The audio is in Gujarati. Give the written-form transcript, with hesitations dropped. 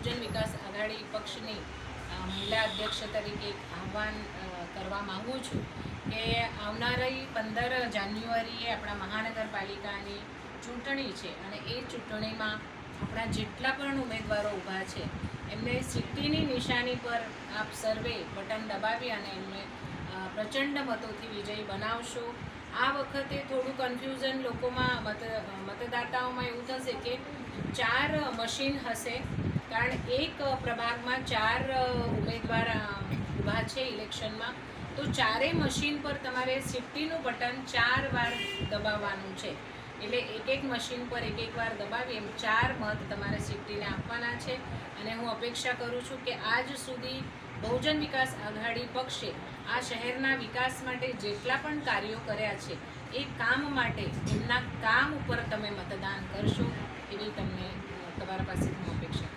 બહુજન વિકાસ આઘાડી પક્ષની મહિલા અધ્યક્ષ તરીકે આહ્વાન કરવા માગું છું કે આવનારી 15 જાન્યુઆરીએ આપણા મહાનગરપાલિકાની ચૂંટણી છે અને એ ચૂંટણીમાં આપણા જેટલા પણ ઉમેદવારો ઊભા છે એમને સિટ્ટીની નિશાની પર આપ સર્વે બટન દબાવી અને એમને પ્રચંડ મતોથી વિજયી બનાવશો. આ વખતે થોડું કન્ફ્યુઝન લોકોમાં મતદાતાઓમાં એવું થશે કે 4 મશીન હશે, કારણ એક પ્રભાગમાં 4 ઉમેદવાર ઊભા છે ઇલેક્શનમાં, તો 4 મશીન પર તમારે સિટ્ટીનું બટન 4 વાર દબાવવાનું છે. એટલે એક મશીન પર એક વાર દબાવી એમ 4 મત તમારે સિટ્ટીને આપવાના છે. અને હું અપેક્ષા કરું છું કે આજ સુધી બહુજન વિકાસ આઘાડી પક્ષે આ શહેરના વિકાસ માટે જેટલા પણ કાર્યો કર્યા છે એ કામ માટે એમના કામ ઉપર તમે મતદાન કરશો એવી તમને તમારા પાસેથી હું અપેક્ષા